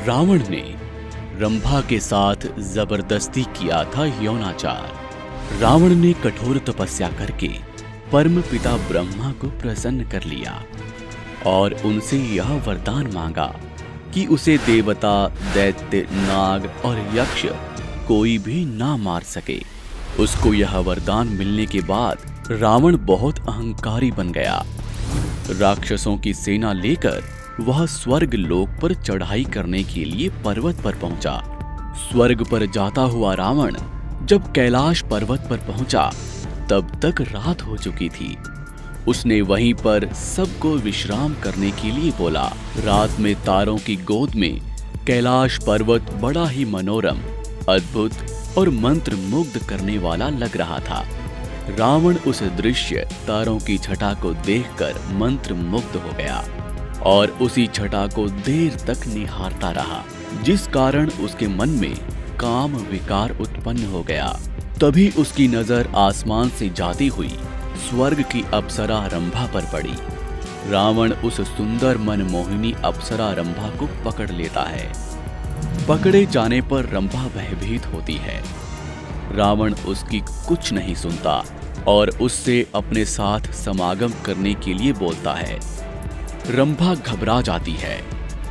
रावण ने रंभा के साथ जबरदस्ती किया था यौनाचार। रावण ने कठोर तपस्या करके परम पिता ब्रह्मा को प्रसन्न कर लिया और उनसे यह वरदान मांगा कि उसे देवता, दैत्य, नाग और यक्ष कोई भी ना मार सके। उसको यह वरदान मिलने के बाद रावण बहुत अहंकारी बन गया। राक्षसों की सेना लेकर वह स्वर्ग लोक पर चढ़ाई करने के लिए पर्वत पर पहुंचा। स्वर्ग पर जाता हुआ रावण जब कैलाश पर्वत पर पहुंचा तब तक रात हो चुकी थी। उसने वहीं पर सबको विश्राम करने के लिए बोला। रात में तारों की गोद में कैलाश पर्वत बड़ा ही मनोरम, अद्भुत और मंत्र मुग्ध करने वाला लग रहा था। रावण उस दृश्य तारों की छटा को देखकर मंत्र मुग्ध हो गया और उसी छटा को देर तक निहारता रहा, जिस कारण उसके मन में काम विकार उत्पन्न हो गया। तभी उसकी नजर आसमान से जाती हुई स्वर्ग की अप्सरा रंभा पर पड़ी। रावण उस सुंदर मनमोहिनी अप्सरा रंभा को पकड़ लेता है। पकड़े जाने पर रंभा भयभीत होती है। रावण उसकी कुछ नहीं सुनता और उससे अपने साथ समागम करने के लिए बोलता है। रंभा घबरा जाती है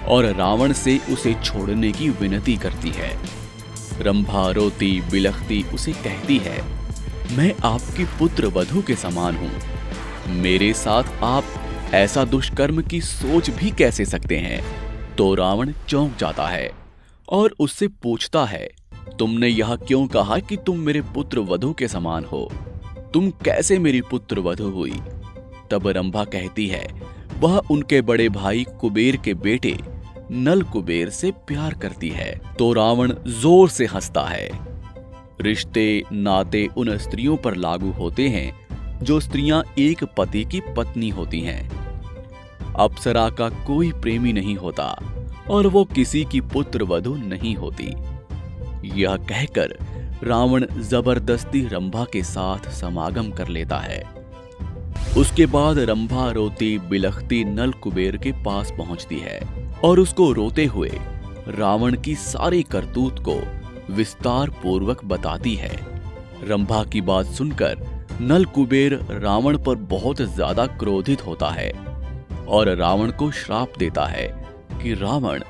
और रावण से उसे छोड़ने की विनती करती है। रंभा रोती बिलखती उसे कहती है, मैं आपकी पुत्र वधू के समान हूं। मेरे साथ आप ऐसा दुष्कर्म की सोच भी कैसे सकते हैं? तो रावण चौंक जाता है और उससे पूछता है, तुमने यह क्यों कहा कि तुम मेरे पुत्र वधू के समान हो? तुम कैसे मेरी पुत्र वधू हुई? तब रंभा कहती है, वह उनके बड़े भाई कुबेर के बेटे नल कुबेर से प्यार करती है। तो रावण जोर से हंसता है। रिश्ते नाते उन स्त्रियों पर लागू होते हैं जो स्त्रियां एक पति की पत्नी होती हैं। अप्सरा का कोई प्रेमी नहीं होता और वो किसी की पुत्र वधू नहीं होती। यह कहकर रावण जबरदस्ती रंभा के साथ समागम कर लेता है। उसके बाद रंभा रोती बिलखती नल कुबेर के पास पहुंचती है और उसको रोते हुए रावण की सारी करतूत को विस्तार पूर्वक बताती है। रंभा की बात सुनकर नल कुबेर रावण पर बहुत ज्यादा क्रोधित होता है और रावण को श्राप देता है कि रावण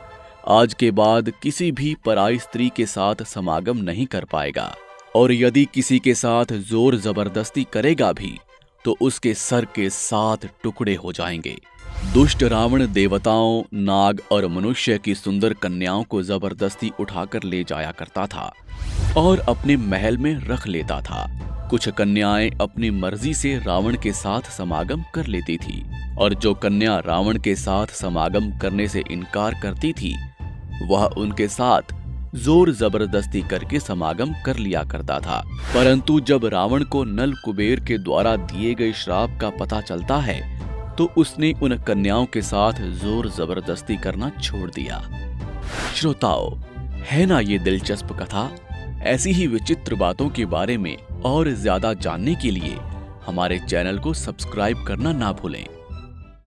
आज के बाद किसी भी पराई स्त्री के साथ समागम नहीं कर पाएगा और यदि किसी के साथ जोर जबरदस्ती करेगा भी तो उसके सर के 7 टुकड़े हो जाएंगे। दुष्ट रावण देवताओं, नाग और मनुष्य की सुंदर कन्याओं को जबरदस्ती उठाकर ले जाया करता था और अपने महल में रख लेता था। कुछ कन्याएं अपनी मर्जी से रावण के साथ समागम कर लेती थी और जो कन्या रावण के साथ समागम करने से इनकार करती थी वह उनके साथ जोर जबरदस्ती करके समागम कर लिया करता था। परंतु जब रावण को नल कुबेर के द्वारा दिए गए श्राप का पता चलता है तो उसने उन कन्याओं के साथ जोर जबरदस्ती करना छोड़ दिया। श्रोताओं, है ना ये दिलचस्प कथा? ऐसी ही विचित्र बातों के बारे में और ज्यादा जानने के लिए हमारे चैनल को सब्सक्राइब करना ना भूलें।